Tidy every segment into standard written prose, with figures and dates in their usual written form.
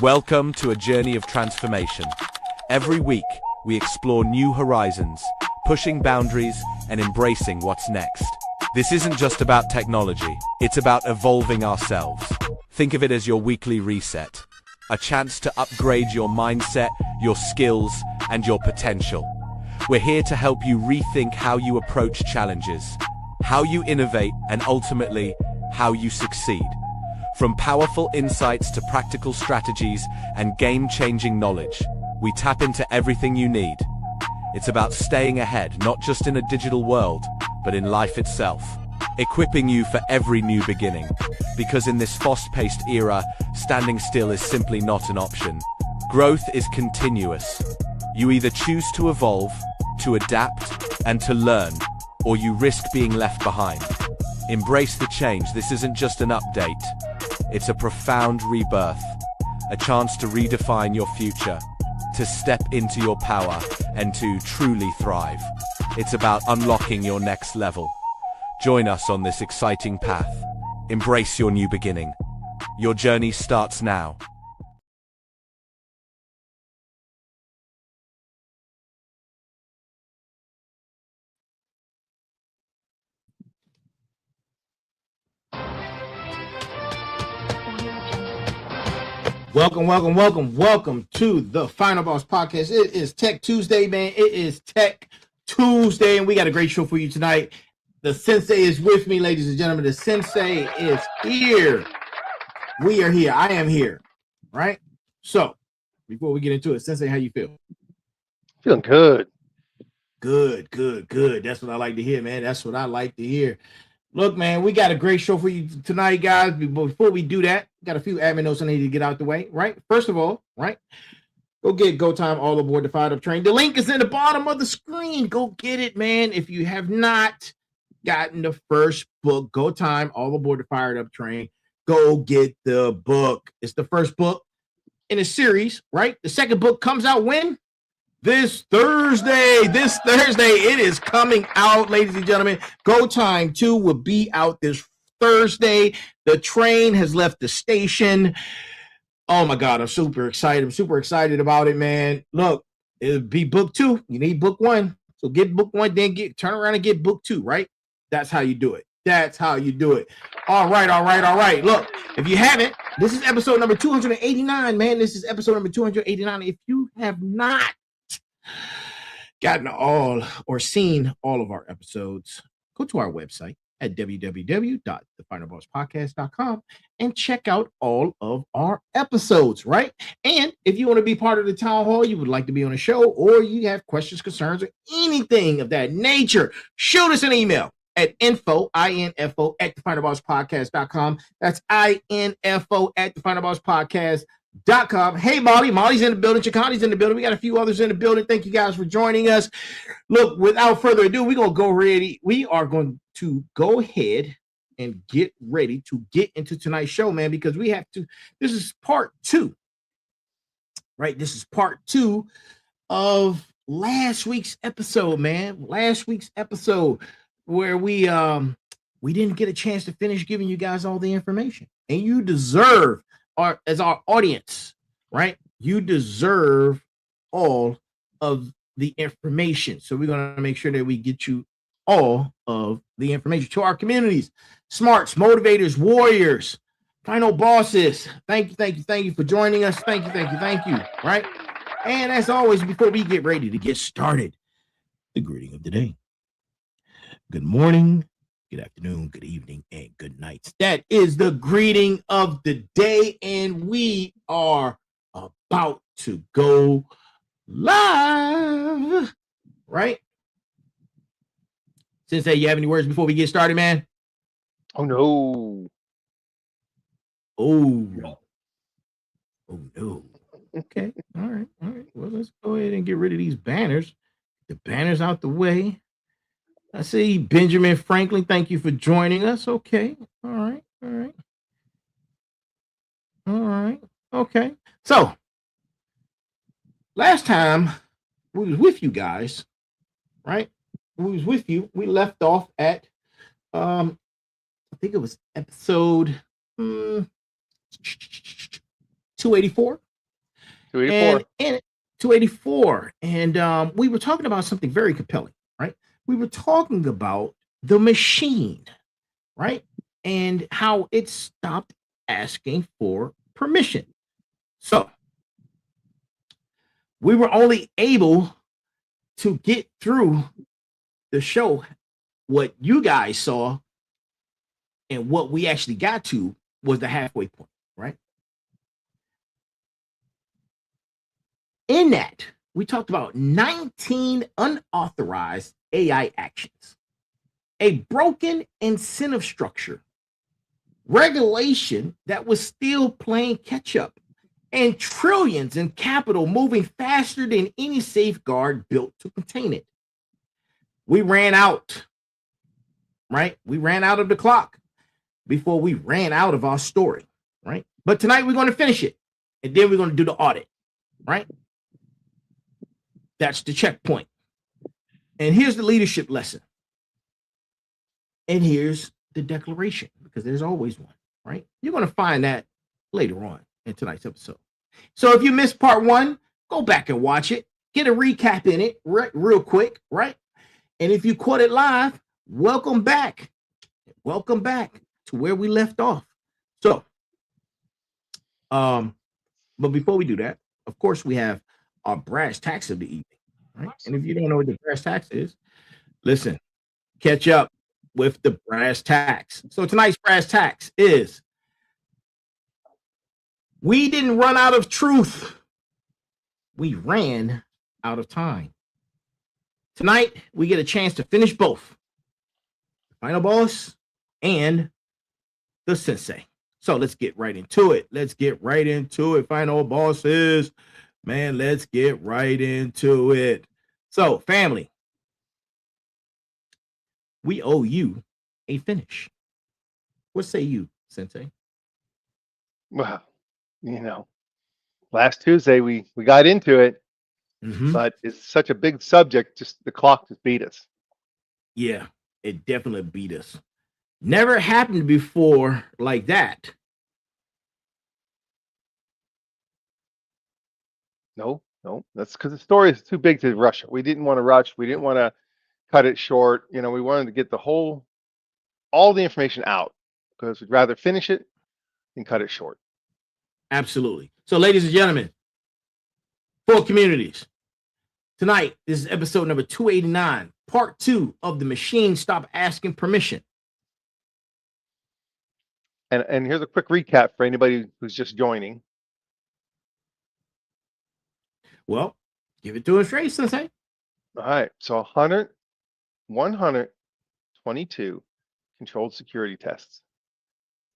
Welcome to a journey of transformation. Every week, we explore new horizons, pushing boundaries and embracing what's next. This isn't just about technology, it's about evolving ourselves. Think of it as your weekly reset, a chance to upgrade your mindset, your skills, and your potential. We're here to help you rethink how you approach challenges, how you innovate, and ultimately, how you succeed. From powerful insights to practical strategies and game-changing knowledge, we tap into everything you need. It's about staying ahead, not just in a digital world, but in life itself, equipping you for every new beginning. Because in this fast-paced era, standing still is simply not an option. Growth is continuous. You either choose to evolve, to adapt, and to learn, or you risk being left behind. Embrace the change. This isn't just an update. It's a profound rebirth, a chance to redefine your future, to step into your power, and to truly thrive. It's about unlocking your next level. Join us on this exciting path. Embrace your new beginning. Your journey starts now. Welcome to the Final Boss Podcast. It is Tech Tuesday, man. It is Tech Tuesday, and we got a great show for you tonight. The Sensei is with me, ladies and gentlemen. The Sensei is here. We are here. I am here, right? So, before we get into it, Sensei, how you feel? Feeling good. Good. That's what I like to hear, man. That's what I like to hear. Look, man, we got a great show for you tonight, guys. Before we do that, got a few admin notes I need to get out the way, right? First of all, right, go get Go Time All Aboard the Fired Up Train. The link is in the bottom of the screen. Go get it, man. If you have not gotten the first book, Go Time All Aboard the Fired Up Train, go get the book. It's the first book in a series, right? The second book comes out when? This Thursday, it is coming out, ladies and gentlemen. Go Time 2 will be out this Thursday. The train has left the station. Oh my God, I'm super excited about it, man. Look, it'll be book 2. You need book 1. So get book 1, then turn around and get book 2, right? That's how you do it. All right. Look, if you haven't, this is episode number 289, man. This is episode number 289. If you have not gotten all or seen all of our episodes, go to our website at www.thefinalbosspodcast.com and check out all of our episodes, right? And if you want to be part of the town hall, you would like to be on a show, or you have questions, concerns, or anything of that nature, shoot us an email at info at thefinalbosspodcast.com. That's info at thefinalbosspodcast.com. Hey, Molly's in the building. Chakani's in the building. We got a few others in the building. Thank you guys for joining us. Look, without further ado, we are going to go ahead and get ready to get into tonight's show, man, because we have to. This is part 2, right? This is part 2 of last week's episode, man. Last week's episode where we didn't get a chance to finish giving you guys all the information, and you deserve. As our audience, right? You deserve all of the information. So we're going to make sure that we get you all of the information to our communities, smarts, motivators, warriors, final bosses. Thank you for joining us. Thank you. Right? And as always, before we get ready to get started, the greeting of the day. Good morning, good afternoon, good evening, and good night. That is the greeting of the day, and we are about to go live, right? Sensei, you have any words before we get started, man? Oh, no. Oh, no. Okay, all right. Well, let's go ahead and get rid of these banners. The banners out the way. I see Benjamin Franklin. Thank you for joining us. Okay. All right. Okay. So last time we was with you guys, right? We was with you. We left off at I think it was episode 284. 284. And 284. And we were talking about something very compelling, right? We were talking about the machine, right? And how it stopped asking for permission. So we were only able to get through the show. What you guys saw and what we actually got to was the halfway point, right? In that, we talked about 19 unauthorized AI actions, a broken incentive structure, regulation that was still playing catch up, and trillions in capital moving faster than any safeguard built to contain it. We ran out, right? We ran out of the clock before we ran out of our story, right? But tonight we're going to finish it, and then we're going to do the audit, right? That's the checkpoint. And here's the leadership lesson. And here's the declaration, because there's always one, right? You're going to find that later on in tonight's episode. So if you missed part one, go back and watch it. Get a recap in it real quick, right? And if you caught it live, welcome back. Welcome back to where we left off. So, but before we do that, of course, we have our brass tacks of the evening, right? And if you don't know what the brass tacks is, listen, catch up with the brass tacks. So tonight's brass tacks is: we didn't run out of truth. We ran out of time. Tonight, we get a chance to finish both the final boss and the sensei. So let's get right into it. Let's get right into it. Final bosses, man, let's get right into it. So, family, we owe you a finish. What say you, Sensei? Well, last Tuesday we got into it, but it's such a big subject. Just the clock just beat us. Yeah, it definitely beat us. Never happened before like that. No, that's because the story is too big to rush it. We didn't want to rush. We didn't want to cut it short. We wanted to get all the information out because we'd rather finish it than cut it short. Absolutely. So, ladies and gentlemen, 4 communities. Tonight, this is episode number 289, part 2 of The Machine Stop Asking Permission. And here's a quick recap for anybody who's just joining. Well, give it to us straight, Sensei. All right. So 122 controlled security tests.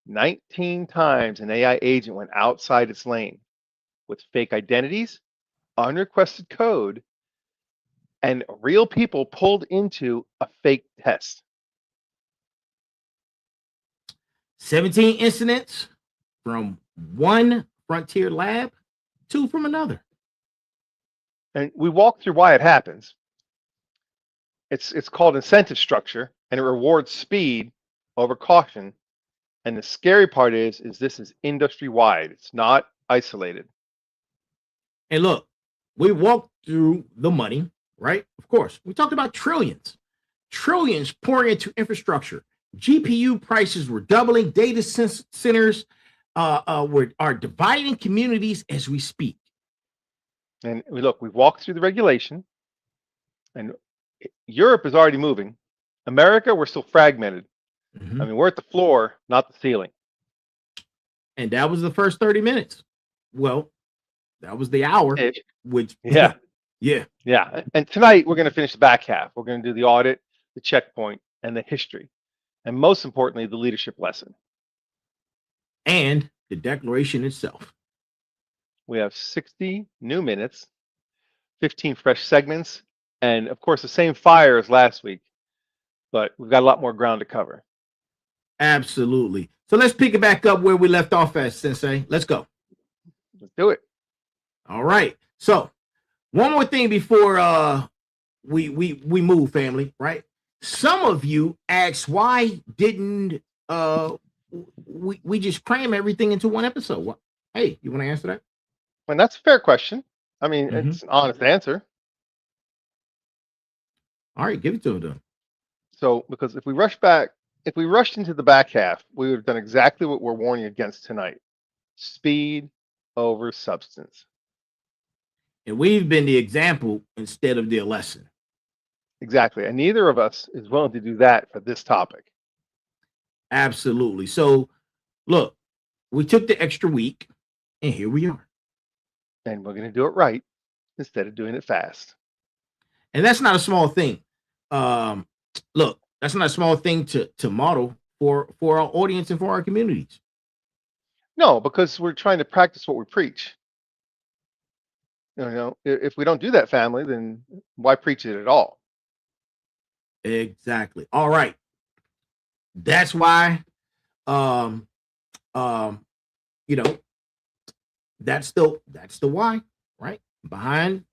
19 times an AI agent went outside its lane with fake identities, unrequested code, and real people pulled into a fake test. 17 incidents from one frontier lab, 2 from another. And we walked through why it happens. It's called incentive structure, and it rewards speed over caution. And the scary part is this is industry wide. It's not isolated. And look, we walked through the money, right? Of course, we talked about trillions pouring into infrastructure. GPU prices were doubling. Data centers are dividing communities as we speak. And we've walked through the regulation, and Europe is already moving. America, we're still fragmented. We're at the floor, not the ceiling. And that was the first 30 minutes. Well, that was the hour, which yeah. Yeah. And tonight we're going to finish the back half. We're going to do the audit, the checkpoint, and the history. And most importantly, the leadership lesson. And the declaration itself. We have 60 new minutes, 15 fresh segments, and of course the same fire as last week, but we've got a lot more ground to cover. Absolutely. So let's pick it back up where we left off at, Sensei. Let's go. Let's do it. All right. So one more thing before we move, family, right? Some of you asked, why didn't we just cram everything into one episode? Hey, you want to answer that? And that's a fair question. I mean, Mhm. it's an honest answer. All right, give it to him then. So, because if we rushed into the back half, we would have done exactly what we're warning against tonight: speed over substance. And we've been the example instead of the lesson. Exactly. And neither of us is willing to do that for this topic. Absolutely. So, look, we took the extra week, and here we are. And we're going to do it right instead of doing it fast. And that's not a small thing. Look, that's not a small thing to model for our audience and for our communities. No, because we're trying to practice what we preach. You know, if we don't do that, family, then why preach it at all? Exactly. All right. That's why, um, you know, that's the why, right? Behind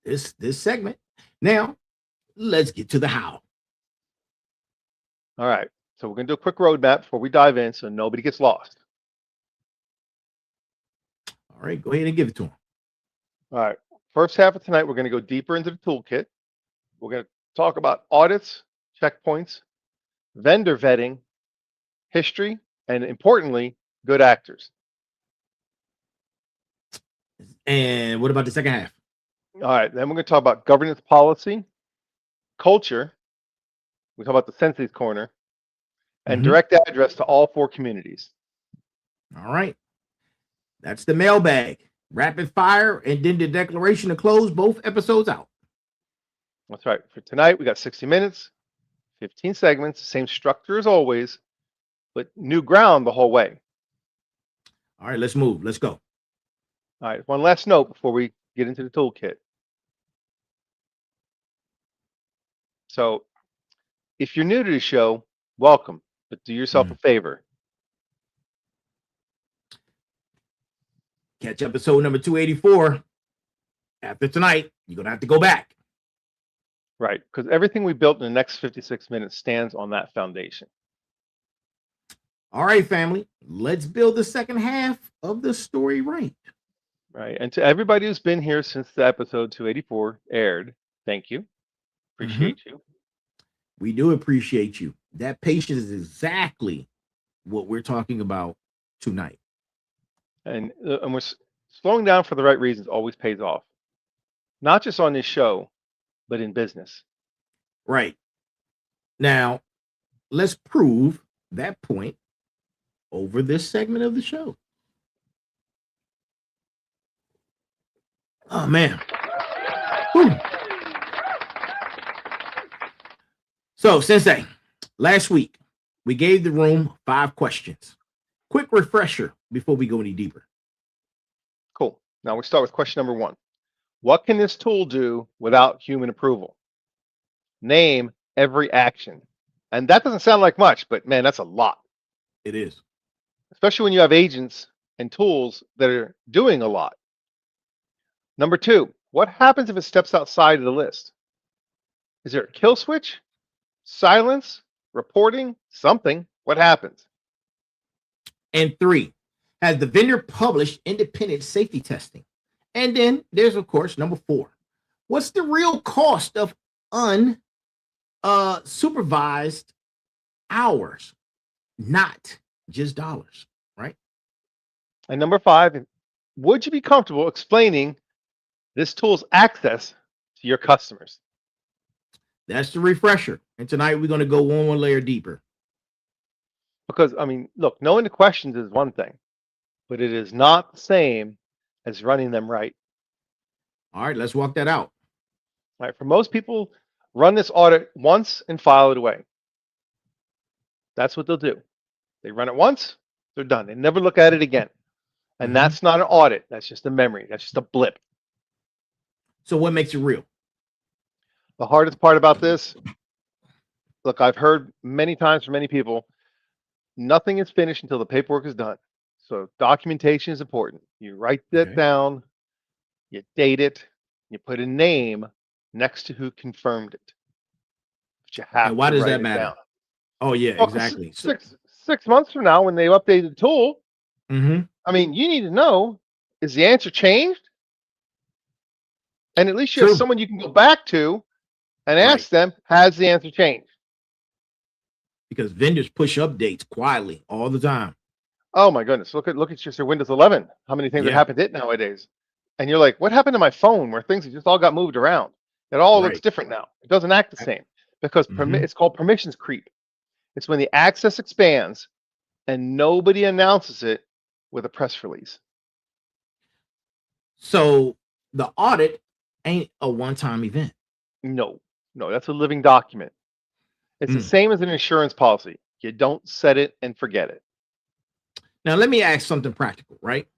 this segment. Now, let's get to the how. All right. So we're going to do a quick roadmap before we dive in so nobody gets lost. All right, go ahead and give it to him. All right. First half of tonight, we're going to go deeper into the toolkit. We're going to talk about audits, checkpoints, vendor vetting, history, and importantly, good actors. And what about the second half? All right. Then we're going to talk about governance policy, culture. We talk about the Sensei's corner, and direct address to all 4 communities. All right. That's the mailbag. Rapid fire, and then the declaration to close both episodes out. That's right. For tonight, we got 60 minutes, 15 segments, same structure as always, but new ground the whole way. All right, let's move. Let's go. All right. One last note before we get into the toolkit. So, if you're new to the show, welcome, but do yourself a favor. Catch episode number 284. After tonight, you're going to have to go back. Right, because everything we built in the next 56 minutes stands on that foundation. All right, family, let's build the second half of the story right. Right, and to everybody who's been here since the episode 284 aired, thank you. Appreciate you. We do appreciate you. That patience is exactly what we're talking about tonight. And we're slowing down for the right reasons always pays off. Not just on this show, but in business. Right. Now, let's prove that point over this segment of the show. Oh, man. Whew. So, Sensei, last week, we gave the room 5 questions. Quick refresher before we go any deeper. Cool. Now we start with question number 1. What can this tool do without human approval? Name every action. And that doesn't sound like much, but man, that's a lot. It is. Especially when you have agents and tools that are doing a lot. Number 2, what happens if it steps outside of the list? Is there a kill switch? Silence? Reporting? Something? What happens? And 3, has the vendor published independent safety testing? And then there's, of course, number 4. What's the real cost of unsupervised hours? Not just dollars, right? And number 5, would you be comfortable explaining this tool's access to your customers? That's the refresher. And tonight we're going to go one layer deeper. Because, I mean, look, knowing the questions is one thing, but it is not the same as running them right. All right, let's walk that out. All right, for most people, run this audit once and file it away. That's what they'll do. They run it once, they're done. They never look at it again. And that's not an audit. That's just a memory. That's just a blip. So what makes it real? The hardest part about this, look, I've heard many times from many people, nothing is finished until the paperwork is done. So documentation is important. You write that down, you date it, you put a name next to who confirmed it. But you have and why to does write that it matter? down. Oh, yeah, Well, exactly. 6 months from now, when they update the tool, Mm-hmm. I mean, you need to know is the answer changed? And at least you have True. someone you can go back to and Right. ask them, has the answer changed? Because vendors push updates quietly all the time. Oh my goodness, look at just your Windows 11. How many things that Yeah. happen to it nowadays? And you're like, what happened to my phone where things just all got moved around? It all looks Right. different now. It doesn't act the same because Mhm. it's called permissions creep. It's when the access expands and nobody announces it with a press release. So the audit ain't a one-time event. No, that's a living document. It's the Mm. same as an insurance policy. You don't set it and forget it. Now, let me ask something practical, right?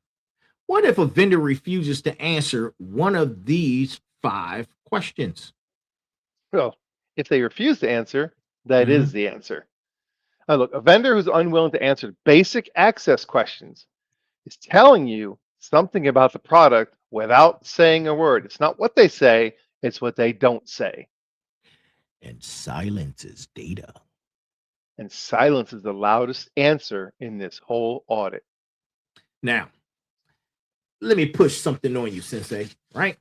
What if a vendor refuses to answer one of these 5 questions? Well, if they refuse to answer, that Mhm. is the answer. Now, look, a vendor who's unwilling to answer basic access questions is telling you something about the product without saying a word. It's not what they say, it's what they don't say. And silence is data. And silence is the loudest answer in this whole audit. Now, let me push something on you, Sensei, right?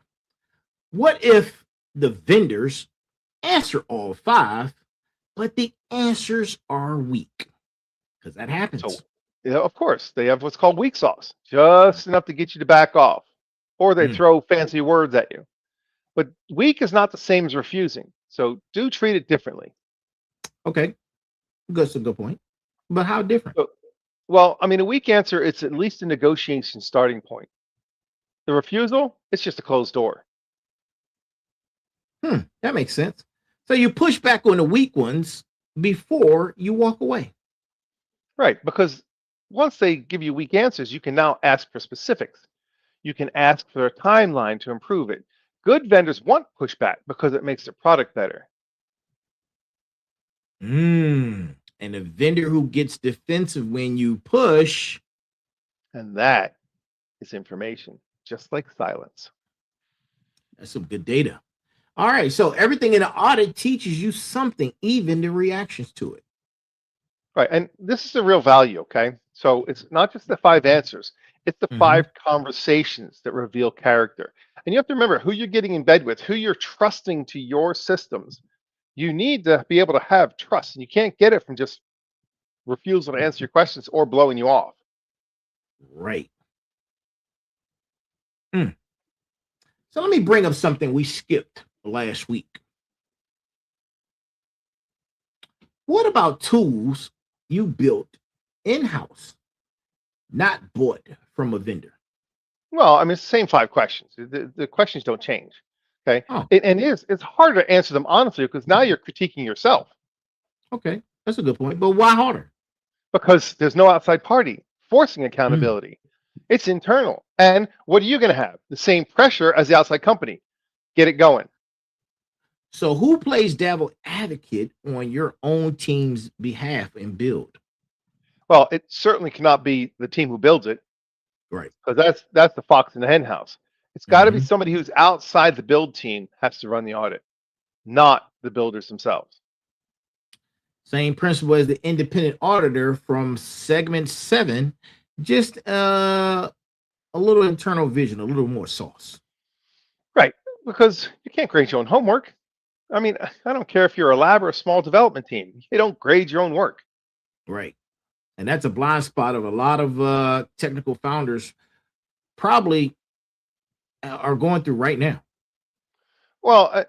What if the vendors answer all 5, but the answers are weak? Because that happens. So, yeah, of course, they have what's called weak sauce, just enough to get you to back off, or they Mm. throw fancy words at you. But weak is not the same as refusing. So do treat it differently. Okay, that's a good point. But how different? So, well, I mean, a weak answer, it's at least a negotiation starting point. The refusal, it's just a closed door. That makes sense. So you push back on the weak ones before you walk away. Right. Because once they give you weak answers, you can now ask for specifics. You can ask for a timeline to improve it. Good vendors want pushback because it makes their product better. And a vendor who gets defensive when you push. And that is information, just like silence. That's some good data. All right. So everything in the audit teaches you something, even the reactions to it. Right. And this is the real value. Okay. So it's not just the 5 answers, it's the Mhm. 5 conversations that reveal character. And you have to remember who you're getting in bed with, who you're trusting to your systems. You need to be able to have trust, and you can't get it from just refusal to answer your questions or blowing you off. Right. Mm. So let me bring up something we skipped last week. What about tools you built in-house, not bought from a vendor? Well, I mean, it's the same 5 questions. The questions don't change. Okay. Oh, It's harder to answer them honestly because now you're critiquing yourself okay. That's a good point. But why harder? because there's no outside party forcing Mm. accountability. It's internal. And what are you going to have? The same pressure as the outside company. Get it going. So who plays devil advocate on your own team's behalf and build? Well, it certainly cannot be the team who builds it Right. because that's the fox in the hen house. It's got to be Mhm. somebody who's outside the build team has to run the audit, not the builders themselves. Same principle as the independent auditor from segment 7, just a little internal vision, a little more sauce. Right. Because you can't grade your own homework. I mean, I don't care if you're a lab or a small development team. You don't grade your own work. Right. And that's a blind spot of a lot of technical founders probably are going through right now. Well,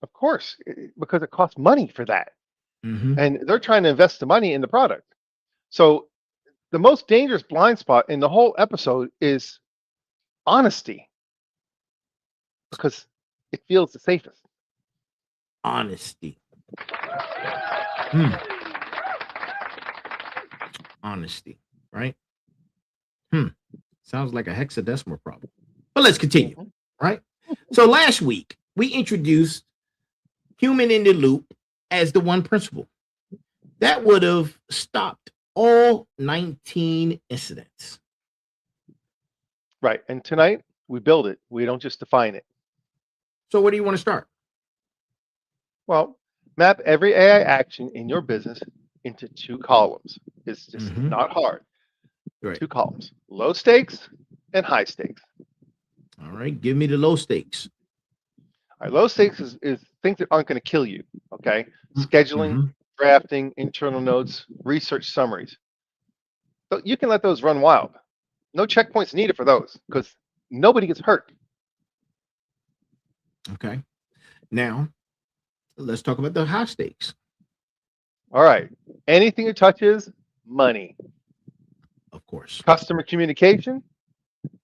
of course, because it costs money for that. Mhm. And they're trying to invest the money in the product. So the most dangerous blind spot in the whole episode is honesty because it feels the safest. Honesty. Hmm. Honesty, right? Sounds like a hexadecimal problem. But let's continue, Mhm. right? So last week, we introduced human in the loop as the one principle. That would have stopped all 19 incidents. Right. And tonight we build it. We don't just define it. So where do you want to start? Well, map every AI action in your business into 2 columns. It's just Mhm. not hard. Right. 2 columns, low stakes and high stakes. All right, give me the low stakes. All right, low stakes is things that aren't going to kill you. Okay, scheduling, Mm-hmm. drafting, internal notes, research summaries. So you can let those run wild. No checkpoints needed for those because nobody gets hurt. Okay. Now, let's talk about the high stakes. All right, anything it touches, money, Of course. customer communication,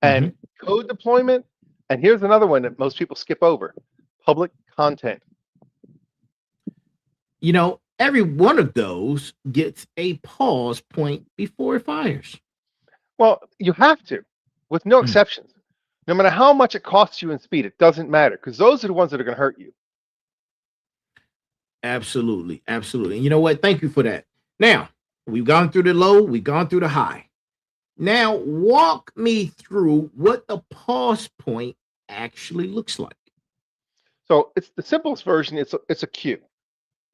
Mm-hmm. and code deployment. And here's another one that most people skip over: public content. You know, every one of those gets a pause point before it fires. Well, you have to, with no Mm, exceptions. No matter how much it costs you in speed, it doesn't matter because those are the ones that are going to hurt you. absolutely. Absolutely. And you know what? Thank you for that. Now, we've gone through the low, we've gone through the high. Now, walk me through what the pause point actually looks like. So it's the simplest version. It's a queue.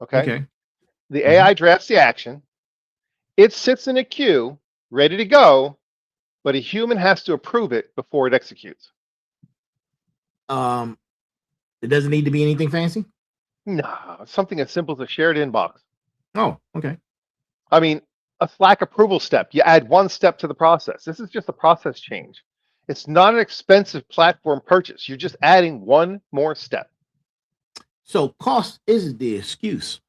Okay. Okay. The Mhm. AI drafts the action. It sits in a queue, ready to go, but a human has to approve it before it executes. Um, it doesn't need to be anything fancy. No, it's something as simple as a shared inbox. Oh, okay. I mean, a Slack approval step. You add one step to the process. This is just a process change. It's not an expensive platform purchase. You're just adding one more step. So cost isn't the excuse.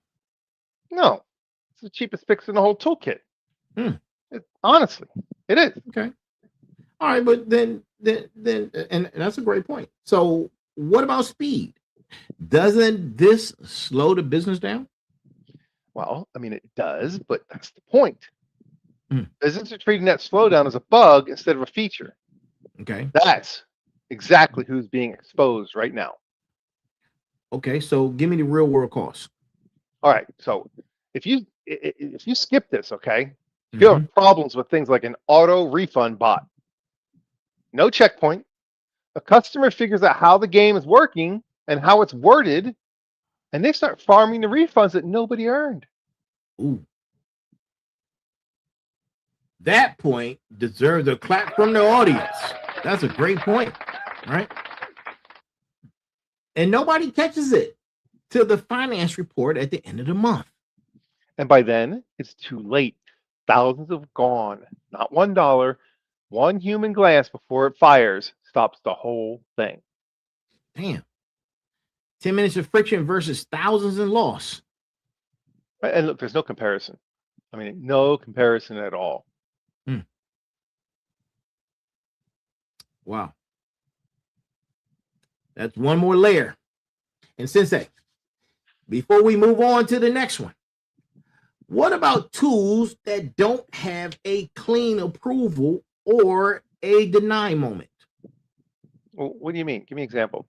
No, it's the cheapest fix in the whole toolkit. Hmm. Honestly, it is. Okay. All right, but then, and that's a great point. So, what about speed? Doesn't this slow the business down? Well, I mean, it does, but that's the point. Hmm. Businesses are treating that slowdown as a bug instead of a feature. Okay. That's exactly who's being exposed right now. Okay. So, give me the real world costs. All right. So if you skip this, okay, if you Mm-hmm. have problems with things like an auto refund bot, no checkpoint, a customer figures out how the game is working and how it's worded, and they start farming the refunds that nobody earned. Ooh, that point deserves a clap from the audience. That's a great point, right? And nobody catches it till the finance report at the end of the month. And by then, it's too late. Thousands have gone. Not $1. One human glance before it fires stops the whole thing. Damn. 10 minutes of friction versus thousands in loss. And look, there's no comparison. I mean, no comparison at all. Hmm. Wow. That's one more layer. And Sensei, before we move on to the next one, what about tools that don't have a clean approval or a deny moment? Well, what do you mean? Give me an example.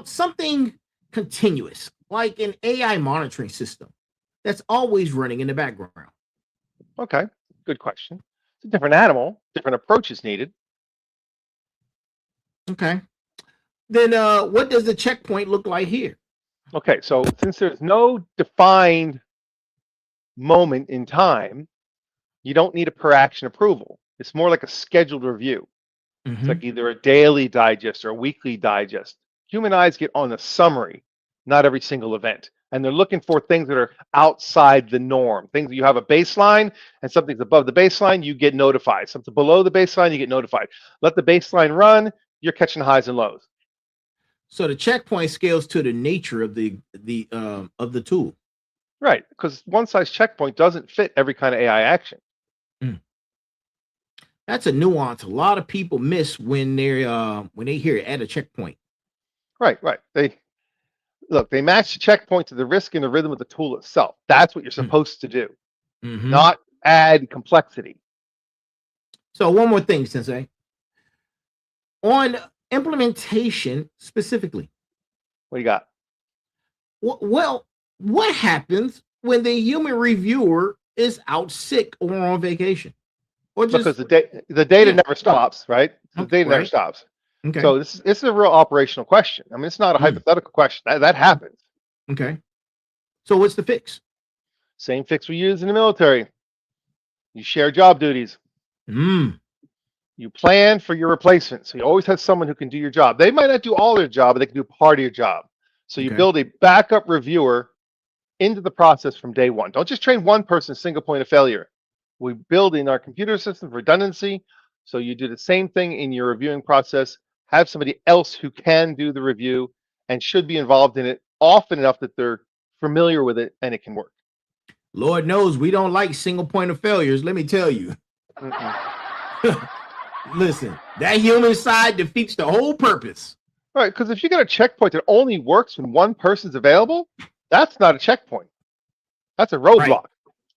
Something continuous, like an AI monitoring system that's always running in the background. Okay, good question. It's a different animal, different approach is needed. Okay. Then what does the checkpoint look like here? Okay, so since there's no defined moment in time, you don't need a per action approval. It's more like a scheduled review. It's Mm-hmm. like either a daily digest or a weekly digest. Human eyes get on the summary, not every single event. And they're looking for things that are outside the norm. Things that you have a baseline and something's above the baseline, you get notified. Something below the baseline, you get notified. Let the baseline run, you're catching highs and lows. So the checkpoint scales to the nature of the tool. Right, because one size checkpoint doesn't fit every kind of AI action. Mm. That's a nuance a lot of people miss when they hear it at a checkpoint. Right. They match the checkpoint to the risk and the rhythm of the tool itself. That's what you're supposed to do, Mm-hmm. not add complexity. So one more thing, Sensei. On implementation specifically, What do you got? well, what happens when the human reviewer is out sick or on vacation? Or just Because the data yeah. never stops, right? The data never Right. stops. Okay. So this is a real operational question. I mean, it's not a hypothetical question. That happens. Okay. So what's the fix? Same fix we use in the military. You share job duties. Mm. You plan for your replacement. So you always have someone who can do your job. They might not do all their job, but they can do part of your job. So you Okay. build a backup reviewer into the process from day one. Don't just train one person, single point of failure. We build in our computer system redundancy. So you do the same thing in your reviewing process. Have somebody else who can do the review and should be involved in it often enough that they're familiar with it and it can work. Lord knows we don't like single point of failures. Let me tell you. Listen, that human side defeats the whole purpose. Right, because if you got a checkpoint that only works when one person's available, that's not a checkpoint. That's a roadblock. Right.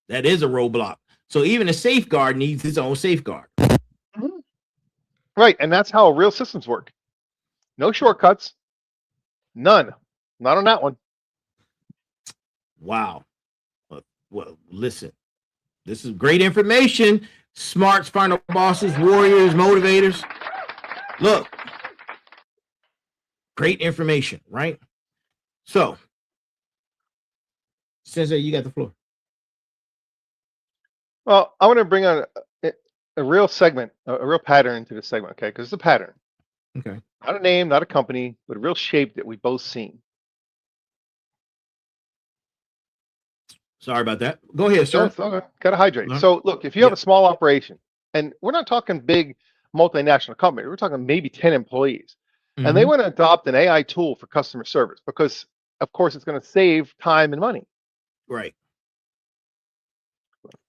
That is a roadblock. So even a safeguard needs its own safeguard. Right, and that's how real systems work. No shortcuts. None. Not on that one. Wow. Well, listen, this is great information. Smarts, final bosses, warriors, motivators. Look, great information, right? So, Sensei, you got the floor. Well, I want to bring on a real segment, a real pattern into this segment, okay? Because it's a pattern. Okay. Not a name, not a company, but a real shape that we've both seen. Sorry about that. Go ahead, sir. Okay. Got to hydrate. No. So, look, if you have a small operation, and we're not talking big multinational company, we're talking maybe 10 employees, and they want to adopt an AI tool for customer service because, of course, it's going to save time and money. Right.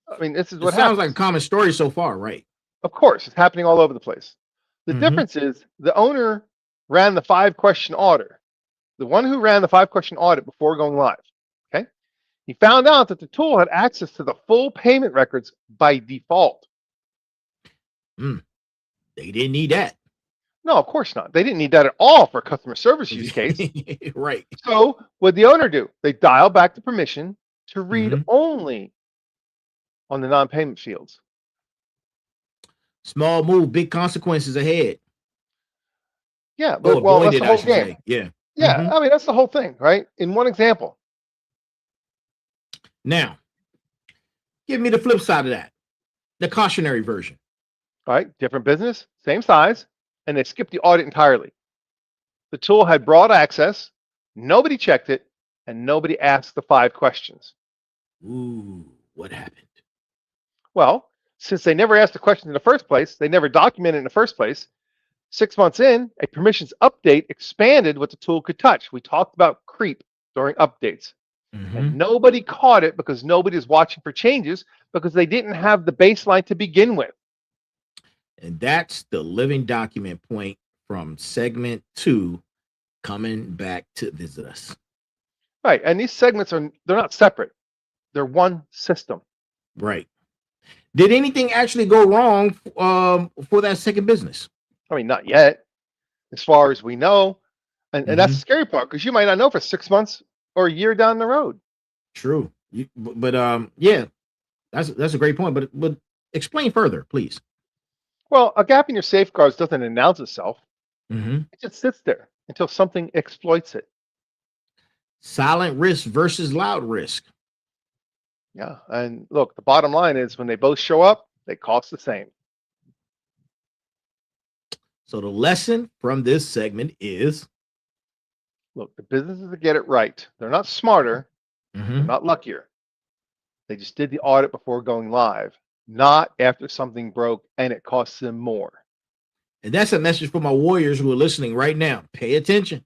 I mean, this is It what sounds happens. like a common story so far, right? Of course, it's happening all over the place. The difference is the owner ran the 5-question audit. The one who ran the 5-question audit before going live, okay? He found out that the tool had access to the full payment records by default. They didn't need that. No, of course not. They didn't need that at all for a customer service use case. Right. So what did the owner do? They dial back the permission to read only on the non-payment fields. Small move, big consequences ahead. Yeah, but well, that's the whole game. Say. Yeah. Yeah, I mean, that's the whole thing, right? In one example. Now, give me the flip side of that. The cautionary version. All right, different business, same size, and they skipped the audit entirely. The tool had broad access, nobody checked it, and nobody asked the 5 questions. Ooh, what happened? Well, since they never asked the question in the first place, they never documented it in the first place, 6 months in, a permissions update expanded what the tool could touch. We talked about creep during updates. And nobody caught it because nobody is watching for changes because they didn't have the baseline to begin with. And that's the living document point from segment 2 coming back to visit us. Right. And these segments they're not separate. They're one system. Right. Did anything actually go wrong for that second business? I mean, not yet, as far as we know. And that's the scary part because you might not know for 6 months or a year down the road. True. But yeah, that's a great point. But explain further, please. Well, a gap in your safeguards doesn't announce itself. It just sits there until something exploits it. Silent risk versus loud risk. Yeah. And look, the bottom line is when they both show up, they cost the same. So the lesson from this segment is, look, the businesses that get it right, they're not smarter, they're not luckier. They just did the audit before going live, not after something broke and it costs them more. And that's a message for my warriors who are listening right now. Pay attention.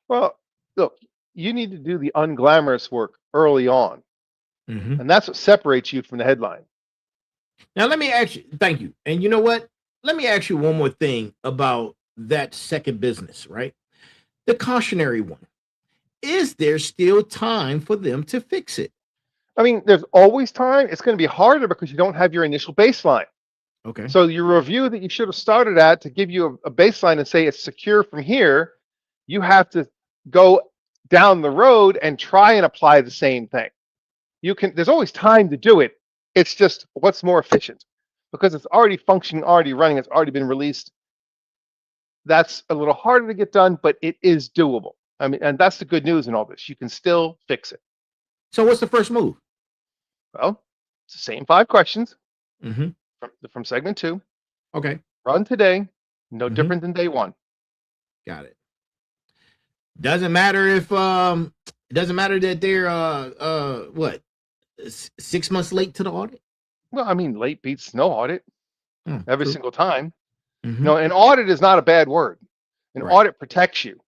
Well, look, you need to do the unglamorous work early on. And that's what separates you from the headline. Now, let me ask you, thank you. And you know what? Let me ask you one more thing about that second business, right? The cautionary one. Is there still time for them to fix it? I mean, there's always time. It's going to be harder because you don't have your initial baseline. Okay. So your review that you should have started at to give you a baseline and say it's secure from here, you have to go down the road and try and apply the same thing. There's always time to do it. It's just what's more efficient because it's already functioning, already running, it's already been released. That's a little harder to get done, but it is doable. I mean, and that's the good news in all this. You can still fix it. So what's the first move? Well, it's the same 5 questions. from segment 2. Okay. Run today, no Mhm. different than day 1. Got it. Doesn't matter if it doesn't matter that they're what 6 months late to the audit. Well, I mean, late beats no audit every True. single time. Mhm. No, an audit is not a bad word. An Right. audit protects you.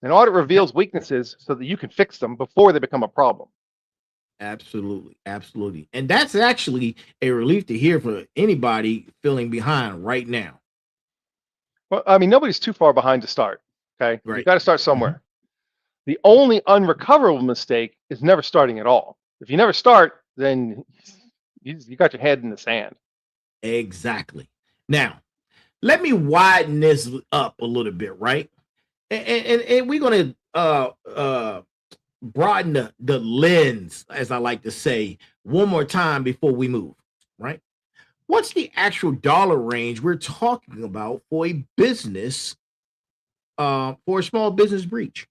An audit reveals weaknesses so that you can fix them before they become a problem. Absolutely, absolutely, and that's actually a relief to hear for anybody feeling behind right now. Well, I mean, nobody's too far behind to start. Okay, you Right. got to start somewhere. The only unrecoverable mistake is never starting at all. If you never start, then you got your head in the sand. Exactly. Now, let me widen this up a little bit, right? And we're gonna broaden the lens, as I like to say, one more time before we move, right? What's the actual dollar range we're talking about for a business, for a small business breach?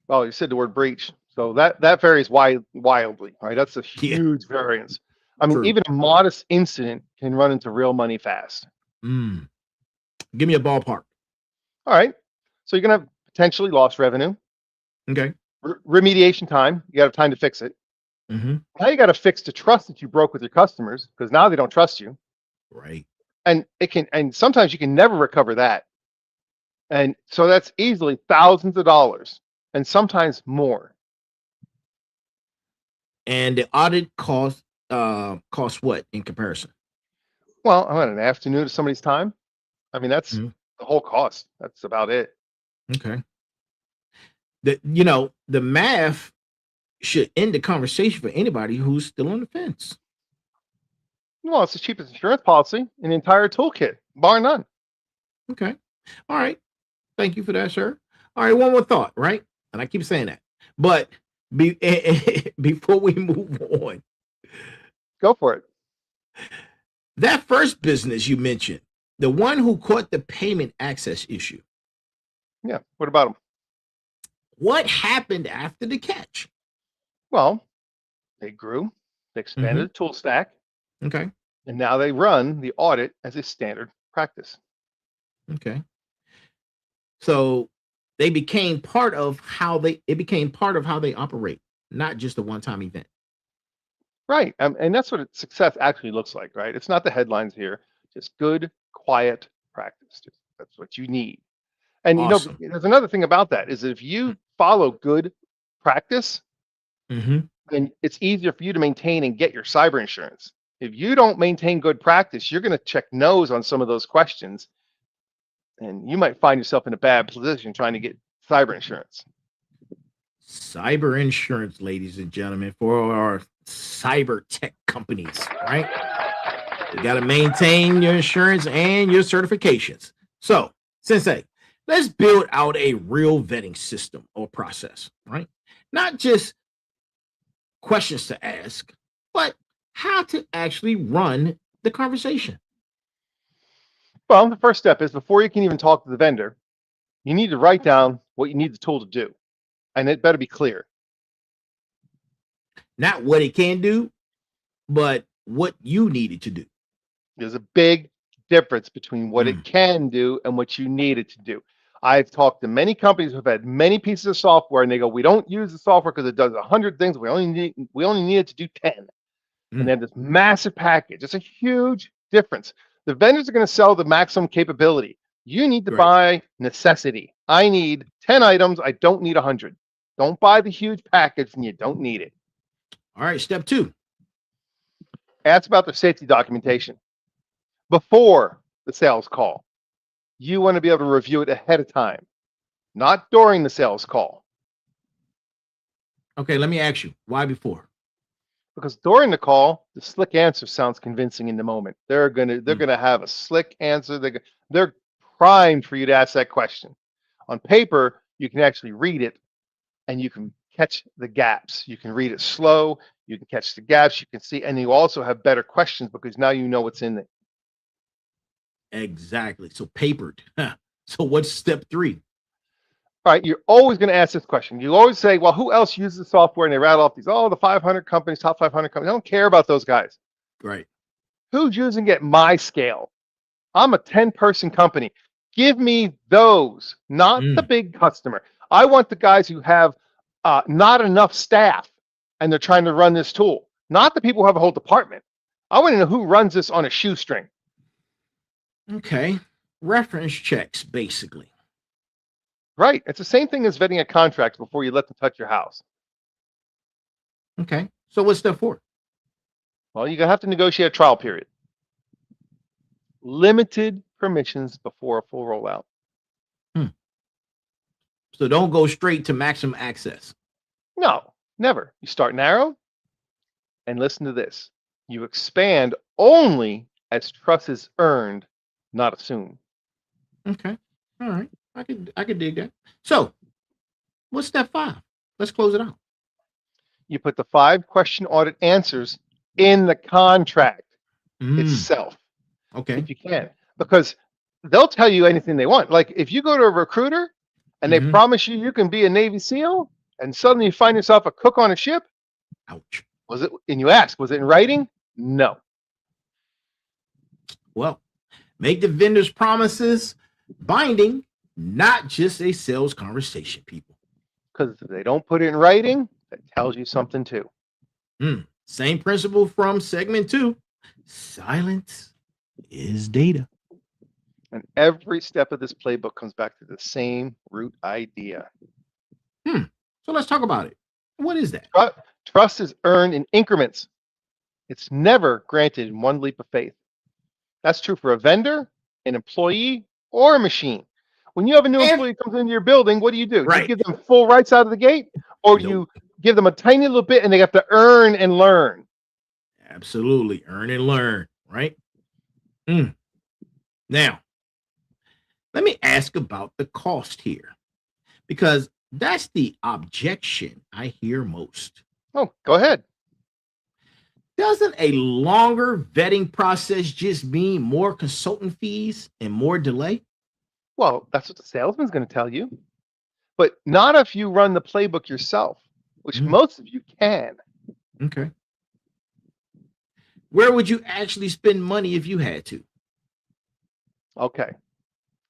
Well, you said the word breach, so that varies wildly. Right, that's a Yeah, huge variance. I mean, true. even a modest incident can run into real money fast. Mm. Give me a ballpark. All right, so you're gonna have potentially lost revenue, Okay. remediation time. You got to have time to fix it. Mm-hmm. Now you got to fix the trust that you broke with your customers because now they don't trust you, Right. and sometimes you can never recover that. And so that's easily thousands of dollars and sometimes more. And the audit cost what in comparison? Well, I'm at an afternoon of somebody's time. I mean, that's Mhm. the whole cost. That's about it. Okay. The math should end the conversation for anybody who's still on the fence. Well, it's the cheapest insurance policy in the entire toolkit, bar none. Okay. All right. Thank you for that, sir. All right, one more thought, right? And I keep saying that. But before we move on, Go for it. that first business you mentioned, the one who caught the payment access issue, Yeah. What about them? what happened after the catch? Well, they grew, they Mm-hmm. expanded the tool stack, Okay. and now they run the audit as a standard practice. Okay. So they became part of how they it became part of how they operate, not just a one-time event. Right. And that's what success actually looks like, right? It's not the headlines here, just good, quiet practice. That's what you need. And Awesome. there's another thing about that is that if you follow good practice, Mm-hmm. then it's easier for you to maintain and get your cyber insurance. If you don't maintain good practice, you're going to check no's on some of those questions, and you might find yourself in a bad position trying to get cyber insurance. Cyber insurance, ladies and gentlemen, for our cyber tech companies, right? You got to maintain your insurance and your certifications. So, Sensei, let's build out a real vetting system or process, right? Not just questions to ask, but how to actually run the conversation. Well, the first step is before you can even talk to the vendor, you need to write down what you need the tool to do, and it better be clear. Not what it can do, but what you needed to do. There's a big difference between what Mm. it can do and what you need it to do. I've talked to many companies who've had many pieces of software, and they go, "We don't use the software because it does 100 things. We only need it to do 10." And they have this massive package. It's a huge difference. The vendors are going to sell the maximum capability. You need to Right. buy necessity. I need 10 items. I don't need 100. Don't buy the huge package and you don't need it. All right, step 2. Ask about the safety documentation before the sales call. You want to be able to review it ahead of time, not during the sales call. Okay, let me ask you, why before? Because during the call, the slick answer sounds convincing in the moment. They're gonna have a slick answer. They're primed for you to ask that question. On paper, you can actually read it and you can catch the gaps. You can read it slow. You can catch the gaps. You can see, and you also have better questions because now you know what's in it. Exactly. So papered. So what's step 3? All right, you're always going to ask this question. You always say, well, who else uses the software? And they rattle off these, the 500 companies, top 500 companies. I don't care about those guys. Right. Who's using it at my scale? I'm a 10-person company. Give me those, not the big customer. I want the guys who have not enough staff and they're trying to run this tool, not the people who have a whole department. I want to know who runs this on a shoestring. Okay. Reference checks, basically. Right. It's the same thing as vetting a contract before you let them touch your house. Okay. So what's step 4? Well, you're going to have to negotiate a trial period. Limited permissions before a full rollout. So don't go straight to maximum access. No, never. You start narrow and listen to this. You expand only as trust is earned, not assumed. Okay. All right. I could dig that. So what's step 5? Let's close it out. You put the 5-question audit answers in the contract itself. Okay. If you can, because they'll tell you anything they want. Like if you go to a recruiter and they promise you can be a Navy SEAL and suddenly you find yourself a cook on a ship. Ouch. Was it? And you ask, was it in writing? No. Well, make the vendor's promises binding, not just a sales conversation, people. Because if they don't put it in writing, that tells you something too. Same principle from segment 2. Silence is data. And every step of this playbook comes back to the same root idea. So let's talk about it. What is that? Trust is earned in increments. It's never granted in one leap of faith. That's true for a vendor, an employee, or a machine. When you have a new employee comes into your building, what do? You give them full rights out of the gate, or you give them a tiny little bit and they have to earn and learn? Absolutely. Earn and learn, right? Now, let me ask about the cost here, because that's the objection I hear most. Oh, go ahead. Doesn't a longer vetting process just mean more consultant fees and more delay? Well, that's what the salesman's going to tell you. But not if you run the playbook yourself, which most of you can. Okay. Where would you actually spend money if you had to? Okay.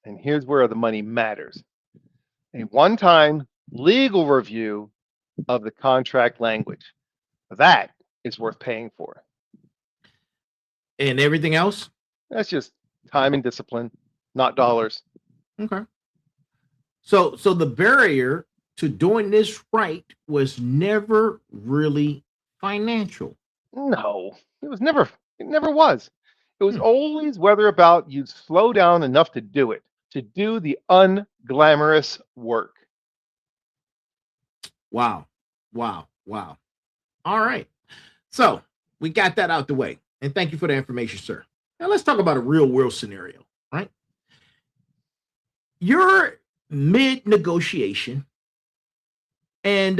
And here's where the money matters. A one-time legal review of the contract language. That is worth paying for. And everything else? That's just time and discipline, not dollars. Okay. So the barrier to doing this right was never really financial. No, it never was. It was always whether about you'd slow down enough to do it, to do the unglamorous work. Wow. All right. So we got that out the way. And thank you for the information, sir. Now let's talk about a real world scenario, right? You're mid-negotiation and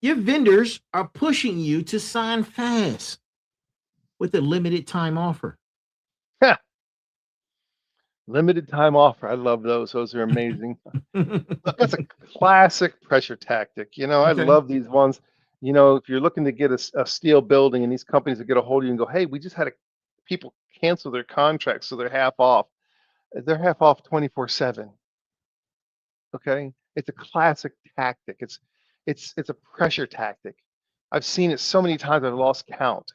your vendors are pushing you to sign fast with a limited time offer. Limited time offer. I love those. Those are amazing. Look, that's a classic pressure tactic. I love these ones. If you're looking to get a steel building and these companies will get a hold of you and go, hey, we just had people cancel their contracts, so they're half off. They're half off 24/7. Okay. It's a classic tactic. It's a pressure tactic. I've seen it so many times I've lost count.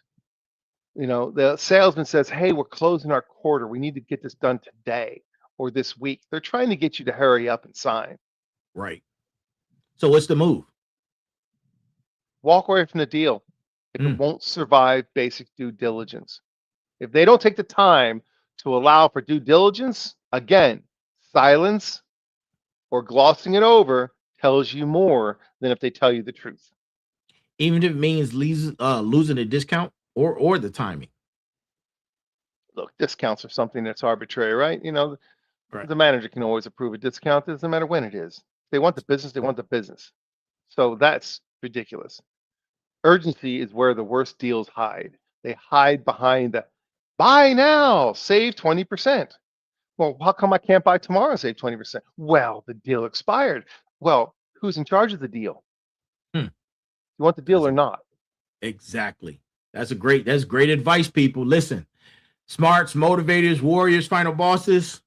The salesman says, hey, we're closing our quarter. We need to get this done today or this week. They're trying to get you to hurry up and sign. Right. So what's the move? Walk away from the deal if it won't survive basic due diligence. If they don't take the time to allow for due diligence, again, silence or glossing it over tells you more than if they tell you the truth. Even if it means losing a discount or the timing. Look, discounts are something that's arbitrary, right? The manager can always approve a discount. It doesn't matter when it is. They want the business, they want the business. So that's ridiculous. Urgency is where the worst deals hide. They hide behind the buy now, save 20%. Well, how come I can't buy tomorrow and save 20%? Well, the deal expired. Well, who's in charge of the deal? You want the deal or not? Exactly. That's great advice, people. Listen, smarts, motivators, warriors, final bosses,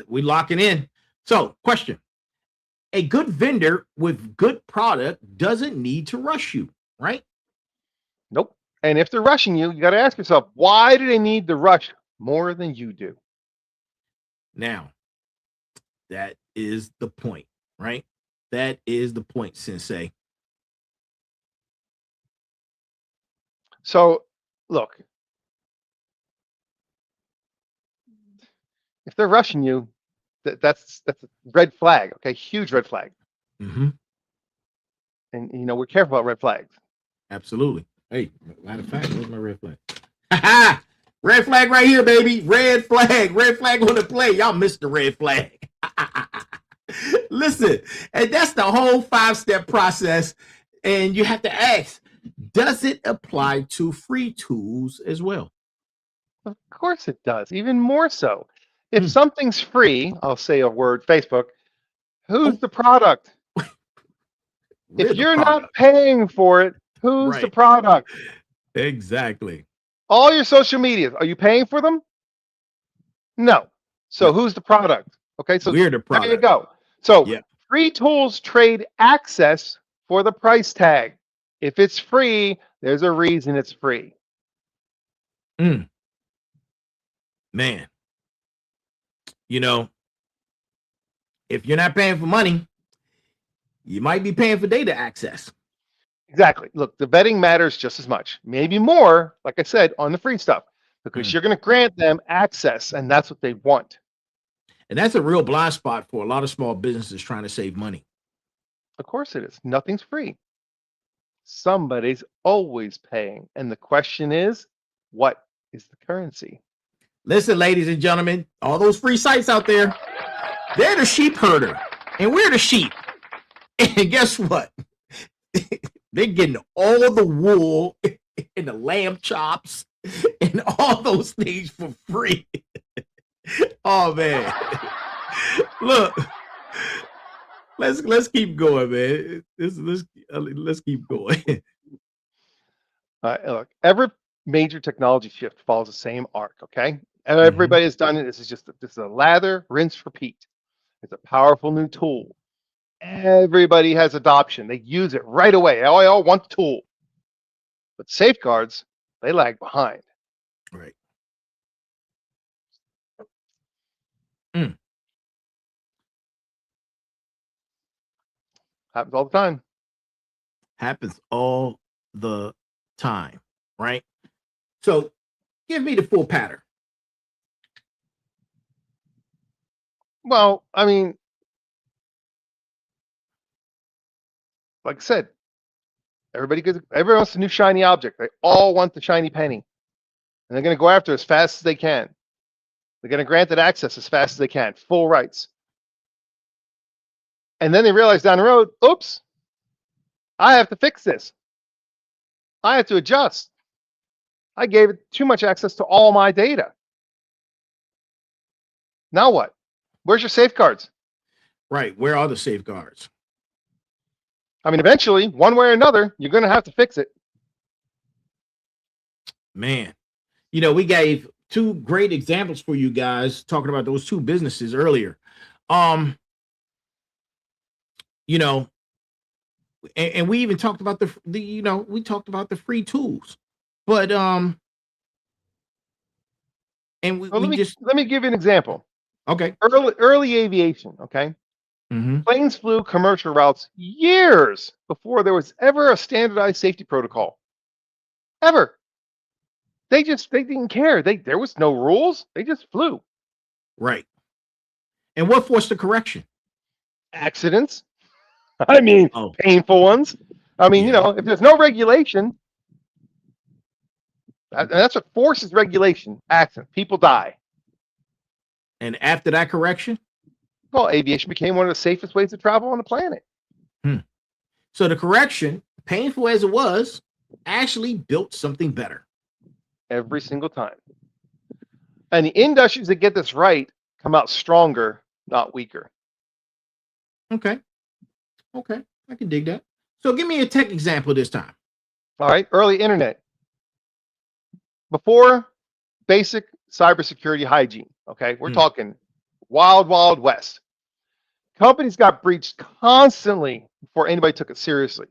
we locking in. So, question. A good vendor with good product doesn't need to rush you, right? Nope. And if they're rushing you, you got to ask yourself, why do they need to rush more than you do? Now, that is the point, right? That is the point, Sensei. So, look, if they're rushing you, that's a red flag. Okay, huge red flag. Mm-hmm. And we're careful about red flags. Absolutely. Hey, matter of fact, where's my red flag? Red flag right here, baby. Red flag on the play. Y'all missed the red flag. Listen, and that's the whole 5-step process. And you have to ask, does it apply to free tools as well? Of course it does, even more so. If something's free, I'll say a word, Facebook, who's the product? If you're not paying for it, who's the product? Exactly. All your social medias, are you paying for them? No. So who's the product? Okay, so we're the product. There you go. So free tools trade access for the price tag. If it's free, there's a reason it's free. Man, if you're not paying for money, you might be paying for data access. Exactly. Look, the vetting matters just as much, maybe more, like I said, on the free stuff, because you're going to grant them access, and that's what they want. And that's a real blind spot for a lot of small businesses trying to save money. Of course it is. Nothing's free. Somebody's always paying. And the question is, what is the currency? Listen, ladies and gentlemen, all those free sites out there, they're the sheep herder, and we're the sheep. And guess what? They're getting all of the wool and the lamb chops and all those things for free. Oh man. Look, let's keep going, man. Let's keep going. Look, every major technology shift follows the same arc, okay? Everybody has done it. This is a lather, rinse, repeat. It's a powerful new tool. Everybody has adoption. They use it right away. They all want the tool. But safeguards, they lag behind. Right. Happens all the time. Happens all the time, right? So give me the full pattern. Well, I mean, like I said, everybody wants a new shiny object. They all want the shiny penny. And they're going to go after it as fast as they can. They're going to grant it access as fast as they can, full rights. And then they realize down the road, oops, I have to fix this. I have to adjust. I gave it too much access to all my data. Now what? Where's your safeguards? Right. Where are the safeguards? I mean, eventually, one way or another, you're going to have to fix it. Man, we gave two great examples for you guys talking about those two businesses earlier. And we even talked about we talked about the free tools, but and let me give you an example. Okay. Early aviation. Okay. Planes flew commercial routes years before there was ever a standardized safety protocol. Ever. They didn't care. There was no rules. They just flew. Right. And what forced the correction? Accidents. I mean, painful ones. I mean, if there's no regulation, that's what forces regulation. Accidents. People die. And after that correction? Well, aviation became one of the safest ways to travel on the planet. So the correction, painful as it was, actually built something better. Every single time. And the industries that get this right come out stronger, not weaker. Okay. I can dig that. So give me a tech example this time. All right. Early internet. before basic cybersecurity hygiene, okay, we're talking wild, wild west. Companies got breached constantly before anybody took it seriously.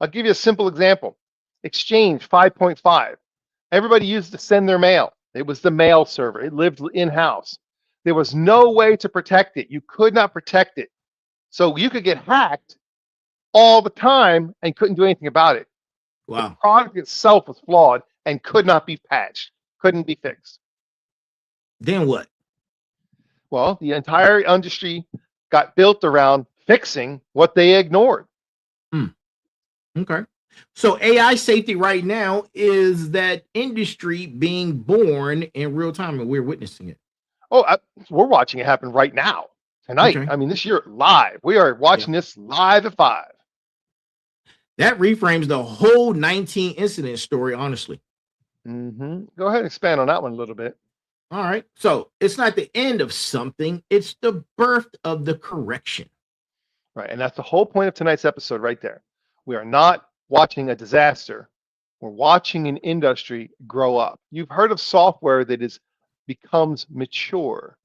I'll give you a simple example. Exchange 5.5. Everybody used to send their mail. It was the mail server. It lived in-house. There was no way to protect it. You could not protect it. So you could get hacked all the time and couldn't do anything about it. Wow. The product itself was flawed and could not be patched, couldn't be fixed. Then what? Well, the entire industry got built around fixing what they ignored. Okay. So AI safety right now is that industry being born in real time, and we're witnessing it. Oh, we're watching it happen right now, tonight. Okay. I mean, this year live. We are watching this live at 5. That reframes the whole 19 incident story, honestly. Go ahead and expand on that one a little bit. All right. So it's not the end of something, it's the birth of the correction. Right. And that's the whole point of tonight's episode right there. We are not watching a disaster. We're watching an industry grow up. You've heard of software that becomes mature.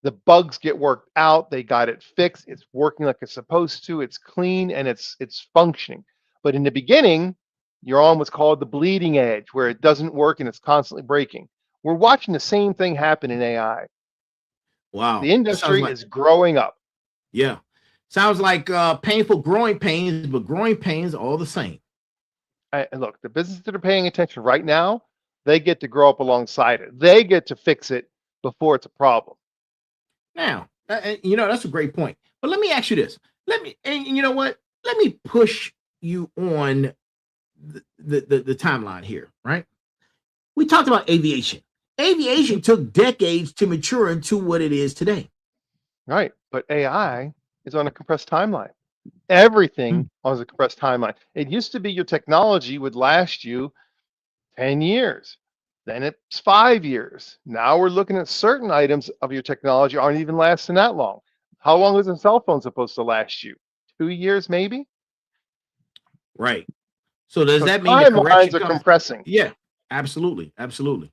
The bugs get worked out. They got it fixed. It's working like it's supposed to. It's clean and it's functioning. But in the beginning, you're on what's called the bleeding edge, where it doesn't work and it's constantly breaking. We're watching the same thing happen in AI. Wow. The industry is growing up. Yeah. Sounds like painful growing pains, but growing pains are all the same. And look, the businesses that are paying attention right now, they get to grow up alongside it. They get to fix it before it's a problem. Now, that's a great point. But let me ask you this. And you know what? Let me push you on the timeline here, right? We talked about aviation. Aviation took decades to mature into what it is today. Right. But AI is on a compressed timeline. Everything on a compressed timeline. It used to be your technology would last you 10 years. Then it's 5 years. Now we're looking at certain items of your technology aren't even lasting that long. How long is a cell phone supposed to last you? 2 years, maybe? Right. So does that mean timelines are compressing? Yeah, absolutely. Absolutely.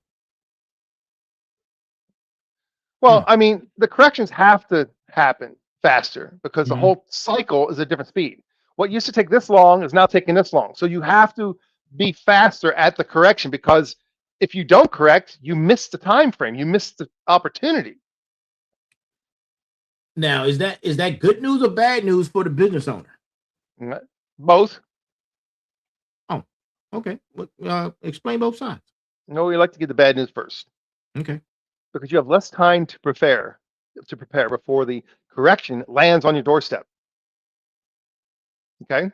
Well, I mean, the corrections have to happen faster because the whole cycle is a different speed. What used to take this long is now taking this long. So you have to be faster at the correction, because if you don't correct, you miss the time frame, you miss the opportunity. Now, is that good news or bad news for the business owner? Both. Oh, okay. Explain both sides. No, we like to get the bad news first. Okay. Because you have less time to prepare before the correction lands on your doorstep. Okay.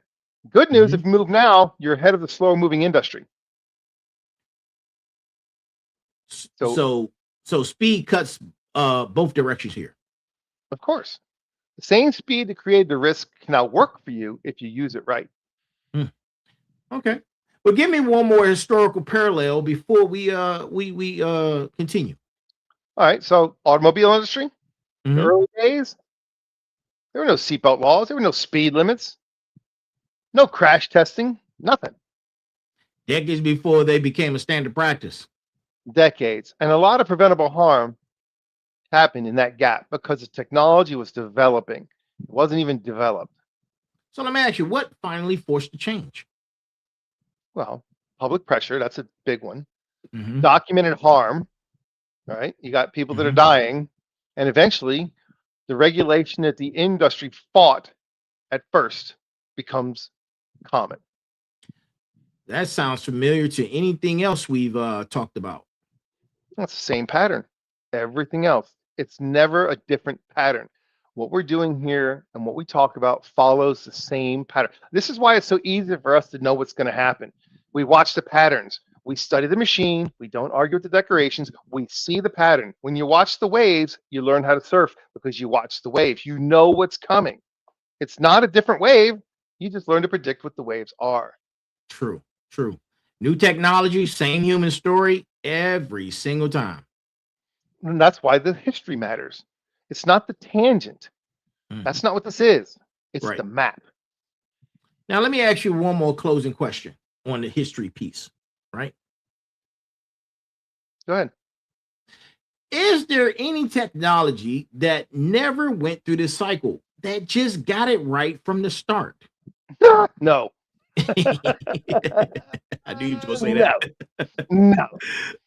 Good news, if you move now, you're ahead of the slow moving industry. So speed cuts both directions here. Of course. The same speed that created the risk can now work for you if you use it right. Okay. Well, give me one more historical parallel before we continue. All right. So automobile industry, the early days, there were no seatbelt laws. There were no speed limits, no crash testing, nothing. Decades before they became a standard practice. Decades. And a lot of preventable harm happened in that gap because the technology was developing. It wasn't even developed. So let me ask you, what finally forced the change? Well, public pressure, that's a big one. Documented harm, right? You got people that are dying. And eventually, the regulation that the industry fought at first becomes common. That sounds familiar to anything else we've talked about. That's the same pattern. Everything else. It's never a different pattern. What we're doing here and what we talk about follows the same pattern. This is why it's so easy for us to know what's going to happen. We watch the patterns. We study the machine. We don't argue with the decorations. We see the pattern. When you watch the waves, you learn how to surf because you watch the waves. You know what's coming. It's not a different wave. You just learn to predict what the waves are. True. New technology, same human story every single time. And that's why the history matters. It's not the tangent. That's not what this is. It's the map. Now, let me ask you one more closing question on the history piece, right? Go ahead. Is there any technology that never went through this cycle that just got it right from the start? No. I knew you were going to say that. No.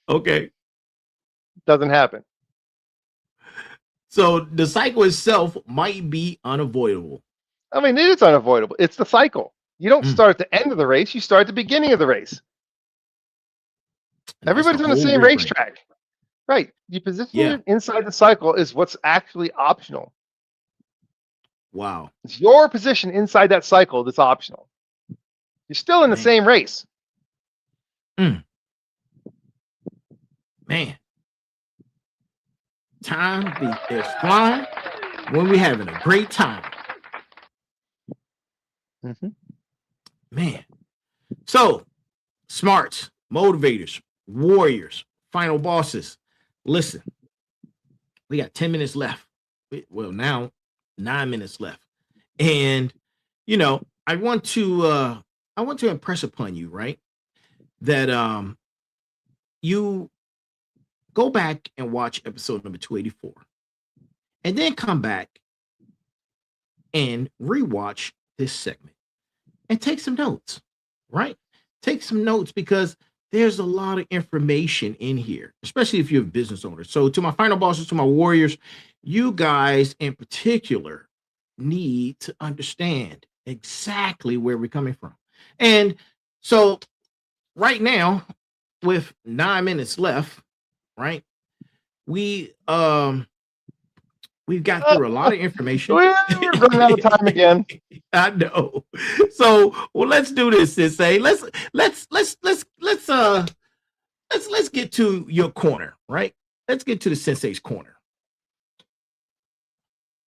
Okay. Doesn't happen. So the cycle itself might be unavoidable. I mean, it is unavoidable. It's the cycle. You don't start at the end of the race. You start at the beginning of the race. And Everybody's on the same racetrack. Right. You position it inside the cycle is what's actually optional. Wow. It's your position inside that cycle that's optional. You're still in the same race. Man. Time is flying when we're having a great time. Man. So, smarts, motivators, warriors, final bosses. Listen, we got 10 minutes left. Well, now 9 minutes left. And, you know, I want to impress upon you, right? That you go back and watch episode number 284 and then come back and rewatch this segment and take some notes, right? Take some notes because there's a lot of information in here, especially if you're a business owner. So to my final bosses, to my warriors, you guys in particular need to understand exactly where we're coming from. And so right now, with 9 minutes left, right, we've got through a lot of information. We're running out of time again. I know. So, well, let's do this, Sensei. Let's get to your corner, right? Let's get to the Sensei's corner.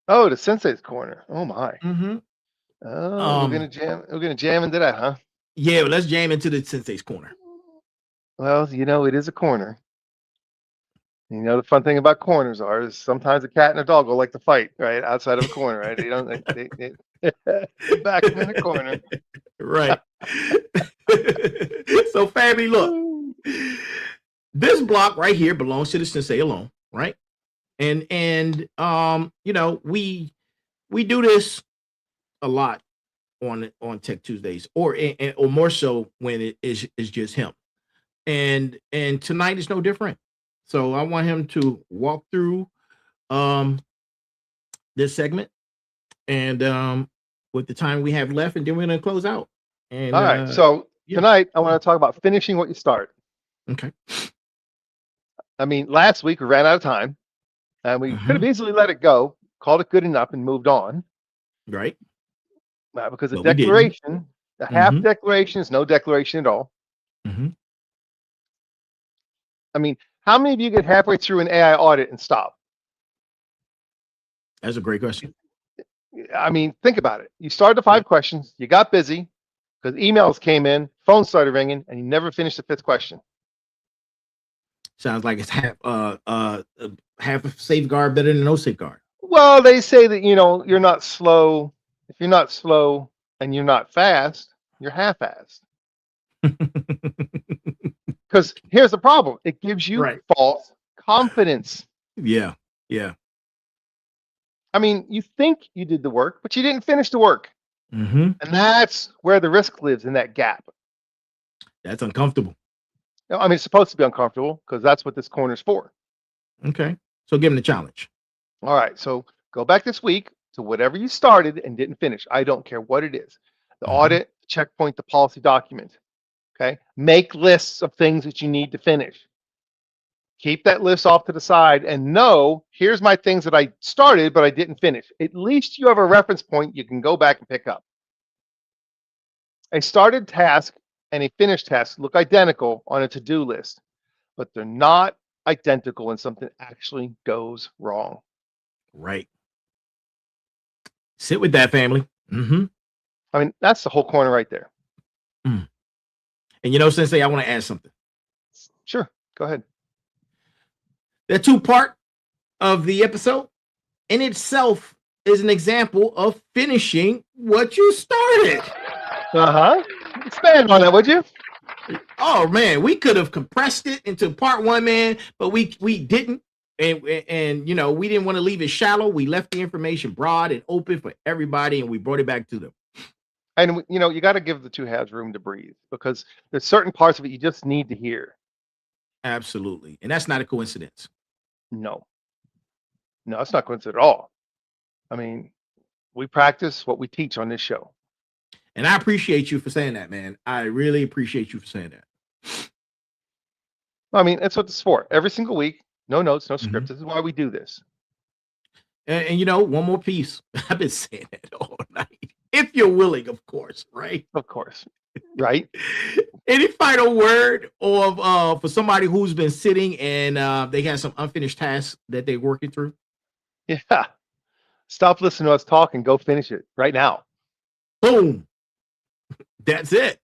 Oh, the Sensei's corner. Oh my. Mm-hmm. Oh, we're gonna jam into that, huh? Yeah, well, let's jam into the Sensei's corner. Well, you know, it is a corner. You know, the fun thing about corners is sometimes a cat and a dog will like to fight right outside of a corner, right? They don't they back them in the corner. Right. So, family, look, this block right here belongs to the Sensei alone, right? And you know, we do this a lot on Tech Tuesdays, or more so when it is just him. And tonight is no different. So I want him to walk through this segment and with the time we have left, and then we're going to close out. And all right. So tonight I want to talk about finishing what you start. Okay. I mean, last week we ran out of time and we could have easily let it go, called it good enough and moved on. Right. Because a declaration, a half declaration is no declaration at all. I mean, how many of you get halfway through an AI audit and stop? That's a great question. I mean, think about it. You started the 5 questions, you got busy because emails came in, phone started ringing, and you never finished the 5th question. Sounds like it's half a safeguard better than no safeguard. Well, they say that, you know, you're not slow. If you're not slow and you're not fast, you're half-assed. Because here's the problem. It gives you false confidence. Yeah. I mean, you think you did the work, but you didn't finish the work. And that's where the risk lives, in that gap. That's uncomfortable. I mean, it's supposed to be uncomfortable because that's what this corner's for. Okay. So give him the challenge. All right. So go back this week to whatever you started and didn't finish. I don't care what it is. The audit, checkpoint, the policy document. Okay. Make lists of things that you need to finish. Keep that list off to the side and know, here's my things that I started, but I didn't finish. At least you have a reference point you can go back and pick up. A started task and a finished task look identical on a to-do list, but they're not identical when something actually goes wrong. Right. Sit with that, family. I mean, that's the whole corner right there. And you know, Sensei, I want to add something. Sure. Go ahead. The 2-part of the episode in itself is an example of finishing what you started. Expand on that, would you? Oh man, we could have compressed it into part one, man, but we didn't. And you know, we didn't want to leave it shallow. We left the information broad and open for everybody, and we brought it back to them. And you know, you got to give the two halves room to breathe, because there's certain parts of it you just need to hear. Absolutely. And that's not a coincidence. No, it's not coincidence at all. I mean, we practice what we teach on this show. And I appreciate you for saying that, man. I really appreciate you for saying that. I mean, that's what it's for. Every single week, no notes, no scripts. This is why we do this. And you know, one more piece. I've been saying that all night. If you're willing, of course, right? Of course. Right? Any final word of for somebody who's been sitting and they have some unfinished tasks that they're working through? Yeah. Stop listening to us talk and go finish it right now. Boom. That's it.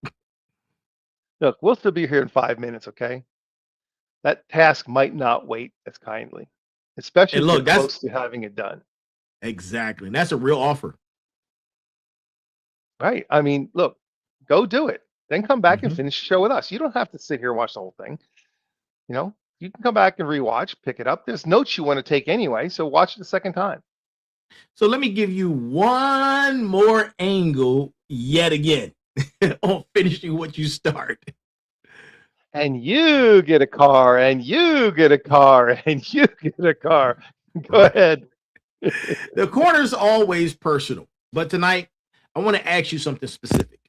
Look, we'll still be here in 5 minutes, okay? That task might not wait as kindly, especially if you're close to having it done. Exactly. And that's a real offer. Right. I mean, look, go do it. Then come back and finish the show with us. You don't have to sit here and watch the whole thing. You know, you can come back and rewatch, pick it up. There's notes you want to take anyway, so watch it a second time. So let me give you one more angle yet again on finishing what you start. And you get a car, and you get a car, and you get a car. Go ahead. The corner's always personal, but tonight I want to ask you something specific.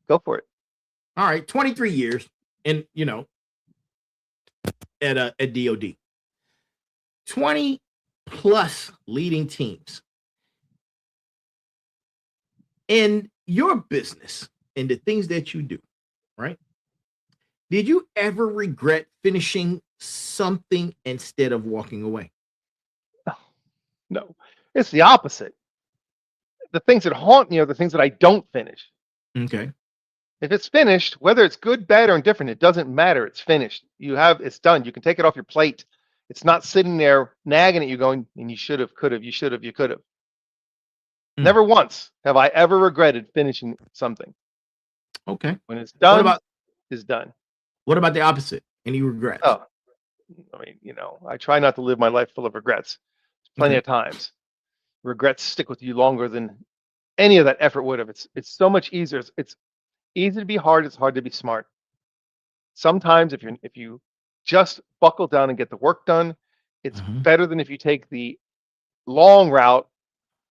Go for it. All right, 23 years, and you know, at DoD, 20 plus leading teams in your business and the things that you do, right? Did you ever regret finishing something instead of walking away? No, it's the opposite. The things that haunt me are the things that I don't finish. Okay. If it's finished, whether it's good, bad, or indifferent, it doesn't matter. It's finished. It's done. You can take it off your plate. It's not sitting there nagging at you going, and you should have, could have, you should have, you could have. Never once have I ever regretted finishing something. Okay. When it's done, it's done. What about the opposite? Any regrets? Oh, I mean, you know, I try not to live my life full of regrets. Plenty of times. Regrets stick with you longer than any of that effort would have. It's so much easier. It's easy to be hard. It's hard to be smart. Sometimes if you just buckle down and get the work done, it's better than if you take the long route